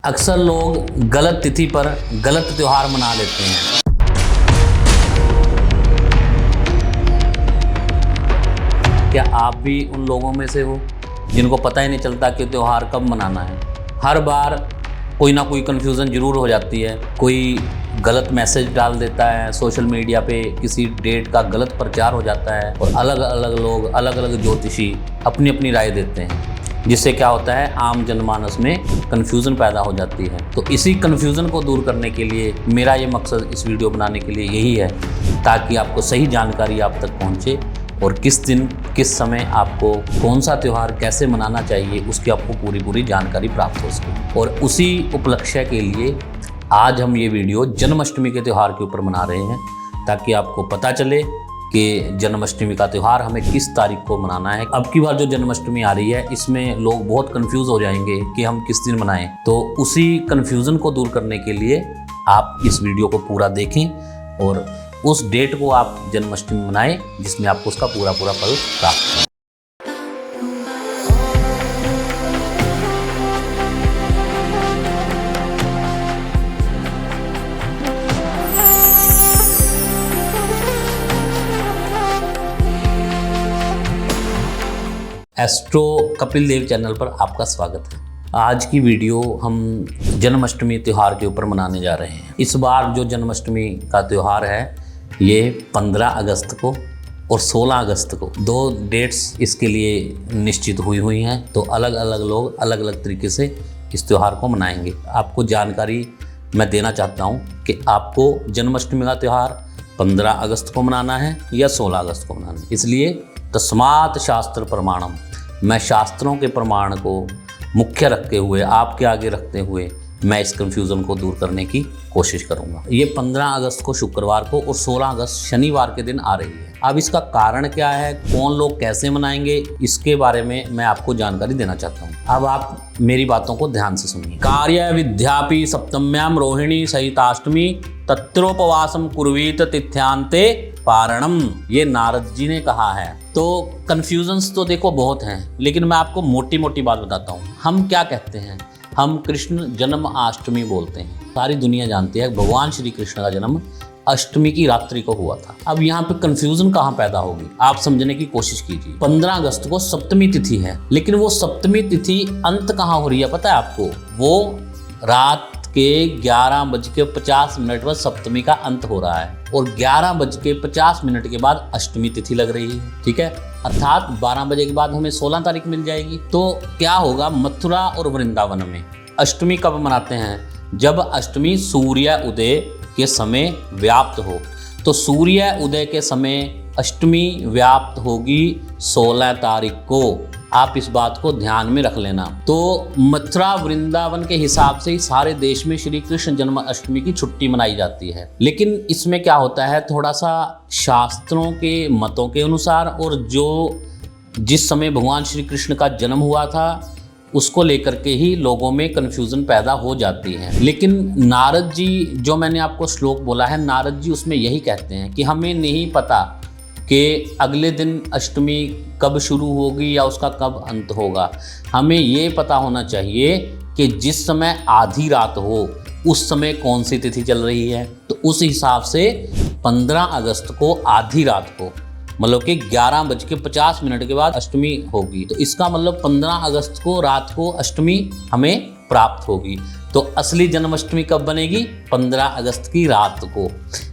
अक्सर लोग गलत तिथि पर गलत त्योहार मना लेते हैं। क्या आप भी उन लोगों में से हो जिनको पता ही नहीं चलता कि त्योहार कब मनाना है? हर बार कोई ना कोई कन्फ्यूज़न ज़रूर हो जाती है। कोई गलत मैसेज डाल देता है सोशल मीडिया पे, किसी डेट का गलत प्रचार हो जाता है और अलग अलग लोग, अलग अलग ज्योतिषी अपनी अपनी राय देते हैं, जिससे क्या होता है, आम जनमानस में कन्फ्यूज़न पैदा हो जाती है। तो इसी कन्फ्यूज़न को दूर करने के लिए मेरा ये मकसद इस वीडियो बनाने के लिए यही है, ताकि आपको सही जानकारी आप तक पहुँचे और किस दिन किस समय आपको कौन सा त्यौहार कैसे मनाना चाहिए उसकी आपको पूरी जानकारी प्राप्त हो सके। और उसी उपलक्ष्य के लिए आज हम ये वीडियो जन्माष्टमी के त्यौहार के ऊपर मना रहे हैं, ताकि आपको पता चले कि जन्माष्टमी का त्यौहार हमें किस तारीख को मनाना है। अब की बार जो जन्माष्टमी आ रही है, इसमें लोग बहुत कंफ्यूज हो जाएंगे कि हम किस दिन मनाएं। तो उसी कंफ्यूजन को दूर करने के लिए आप इस वीडियो को पूरा देखें और उस डेट को आप जन्माष्टमी मनाएं, जिसमें आपको उसका पूरा फल प्राप्त हो। एस्ट्रो कपिल देव चैनल पर आपका स्वागत है। आज की वीडियो हम जन्माष्टमी त्यौहार के ऊपर मनाने जा रहे हैं। इस बार जो जन्माष्टमी का त्यौहार है, ये 15 अगस्त को और 16 अगस्त को, दो डेट्स इसके लिए निश्चित हुई हैं। तो अलग अलग लोग अलग अलग तरीके से इस त्यौहार को मनाएंगे। आपको जानकारी मैं देना चाहता हूँ कि आपको जन्माष्टमी का त्यौहार 15 अगस्त को मनाना है या 16 अगस्त को मनाना है। इसलिए तस्मात् शास्त्र प्रमाणम, मैं शास्त्रों के प्रमाण को मुख्य रखते हुए, आपके आगे रखते हुए मैं इस कन्फ्यूज़न को दूर करने की कोशिश करूंगा। ये 15 अगस्त को शुक्रवार को और 16 अगस्त शनिवार के दिन आ रही है। अब इसका कारण क्या है, कौन लोग कैसे मनाएंगे, इसके बारे में मैं आपको जानकारी देना चाहता हूँ। अब आप मेरी बातों को ध्यान से सुनिए। कार्य विद्यापि सप्तम्याम रोहिणी सहिताष्टमी तत्रोपवासम कुर्वीत तिथ्यांते पारणम, ये नारद जी ने कहा है। तो कन्फ्यूजन्स तो देखो बहुत हैं, लेकिन मैं आपको मोटी मोटी बात बताता हूँ। हम क्या कहते हैं, हम कृष्ण जन्माष्टमी बोलते हैं। सारी दुनिया जानती है भगवान श्री कृष्ण का जन्म अष्टमी की रात्रि को हुआ था। अब यहाँ पे कन्फ्यूजन कहाँ पैदा होगी, आप समझने की कोशिश कीजिए। 15 अगस्त को सप्तमी तिथि है, लेकिन वो सप्तमी तिथि अंत कहाँ हो रही है पता है आपको? वो रात के 11:50 पर सप्तमी का अंत हो रहा है और 11:50 के बाद अष्टमी तिथि लग रही है। ठीक है, अर्थात 12 बजे के बाद हमें 16 तारीख मिल जाएगी। तो क्या होगा, मथुरा और वृंदावन में अष्टमी कब मनाते हैं? जब अष्टमी सूर्य उदय के समय व्याप्त हो। तो सूर्य उदय के समय अष्टमी व्याप्त होगी 16 तारीख को। आप इस बात को ध्यान में रख लेना। तो मथुरा वृंदावन के हिसाब से ही सारे देश में श्री कृष्ण जन्माष्टमी की छुट्टी मनाई जाती है। लेकिन इसमें क्या होता है, थोड़ा सा शास्त्रों के मतों के अनुसार और जो जिस समय भगवान श्री कृष्ण का जन्म हुआ था उसको लेकर के ही लोगों में कन्फ्यूजन पैदा हो जाती है। लेकिन नारद जी, जो मैंने आपको श्लोक बोला है, नारद जी उसमें यही कहते हैं कि हमें नहीं पता कि अगले दिन अष्टमी कब शुरू होगी या उसका कब अंत होगा। हमें ये पता होना चाहिए कि जिस समय आधी रात हो उस समय कौन सी तिथि चल रही है। तो उस हिसाब से 15 अगस्त को आधी रात को, मतलब कि 11:50 के बाद अष्टमी होगी। तो इसका मतलब 15 अगस्त को रात को अष्टमी हमें प्राप्त होगी। तो असली जन्माष्टमी कब बनेगी? 15 अगस्त की रात को।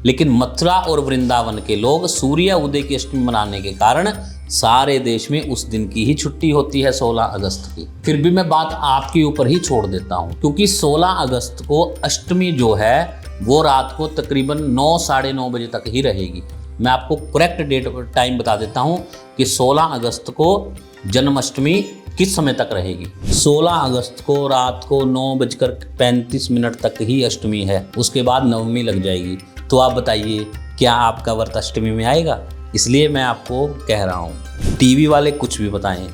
लेकिन मथुरा और वृंदावन के लोग सूर्य उदय की अष्टमी मनाने के कारण सारे देश में उस दिन की ही छुट्टी होती है, 16 अगस्त की। फिर भी मैं बात आपके ऊपर ही छोड़ देता हूँ, क्योंकि 16 अगस्त को अष्टमी जो है वो रात को तकरीबन 9 साढ़े 9 बजे तक ही रहेगी। मैं आपको करेक्ट डेट टाइम बता देता हूँ कि 16 अगस्त को जन्माष्टमी किस समय तक रहेगी। 16 अगस्त को रात को 9:35 तक ही अष्टमी है, उसके बाद नवमी लग जाएगी। तो आप बताइए, क्या आपका व्रत अष्टमी में आएगा? इसलिए मैं आपको कह रहा हूँ, टीवी वाले कुछ भी बताएं,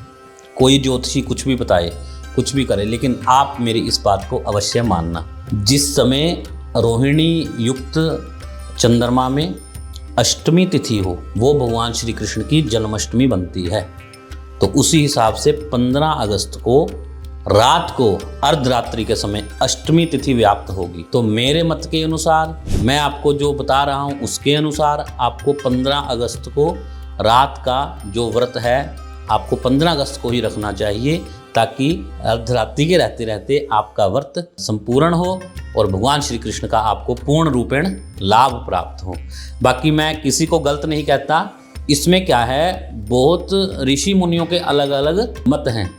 कोई ज्योतिषी कुछ भी बताए, कुछ भी करे, लेकिन आप मेरी इस बात को अवश्य मानना। जिस समय रोहिणी युक्त चंद्रमा में अष्टमी तिथि हो, वो भगवान श्री कृष्ण की जन्माष्टमी बनती है। तो उसी हिसाब से 15 अगस्त को रात को अर्धरात्रि के समय अष्टमी तिथि व्याप्त होगी। तो मेरे मत के अनुसार, मैं आपको जो बता रहा हूँ उसके अनुसार आपको 15 अगस्त को रात का जो व्रत है आपको 15 अगस्त को ही रखना चाहिए, ताकि अर्धरात्रि के रहते रहते आपका व्रत संपूर्ण हो और भगवान श्री कृष्ण का आपको पूर्ण रूपेण लाभ प्राप्त हो। बाकी मैं किसी को गलत नहीं कहता, इसमें क्या है, बहुत ऋषि मुनियों के अलग अलग मत हैं।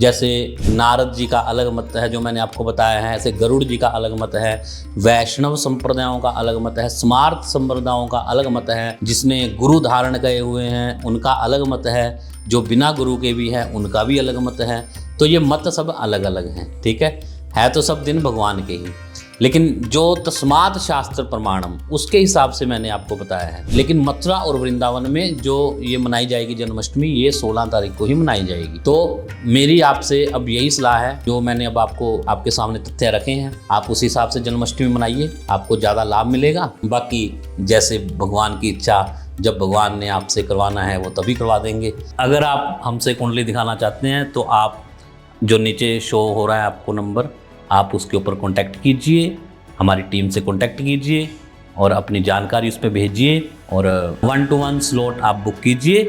जैसे नारद जी का अलग मत है जो मैंने आपको बताया है, ऐसे गरुड़ जी का अलग मत है, वैष्णव संप्रदायों का अलग मत है, स्मार्त संप्रदायों का अलग मत है, जिसने गुरु धारण किए हुए हैं उनका अलग मत है, जो बिना गुरु के भी है उनका भी अलग मत है। तो ये मत सब अलग अलग हैं, ठीक है तो सब दिन भगवान के ही, लेकिन जो तस्मात् शास्त्र प्रमाणम उसके हिसाब से मैंने आपको बताया है। लेकिन मथुरा और वृंदावन में जो ये मनाई जाएगी जन्माष्टमी, ये 16 तारीख को ही मनाई जाएगी। तो मेरी आपसे अब यही सलाह है, जो मैंने अब आपको आपके सामने तथ्य रखे हैं, आप उस हिसाब से जन्माष्टमी मनाइए, आपको ज़्यादा लाभ मिलेगा। बाकी जैसे भगवान की इच्छा, जब भगवान ने आपसे करवाना है वो तभी करवा देंगे। अगर आप हमसे कुंडली दिखाना चाहते हैं तो आप जो नीचे शो हो रहा है आपको नंबर, आप उसके ऊपर कांटेक्ट कीजिए, हमारी टीम से कांटेक्ट कीजिए और अपनी जानकारी उस पर भेजिए और 1-to-1 स्लॉट आप बुक कीजिए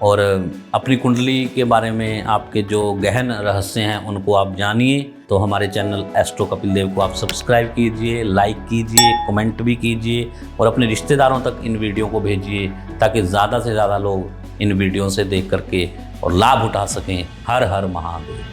और अपनी कुंडली के बारे में आपके जो गहन रहस्य हैं उनको आप जानिए। तो हमारे चैनल एस्ट्रो कपिल देव को आप सब्सक्राइब कीजिए, लाइक कीजिए, कमेंट भी कीजिए और अपने रिश्तेदारों तक इन वीडियो को भेजिए, ताकि ज़्यादा से ज़्यादा लोग इन वीडियो से देख करके और लाभ उठा सकें। हर हर महादेव।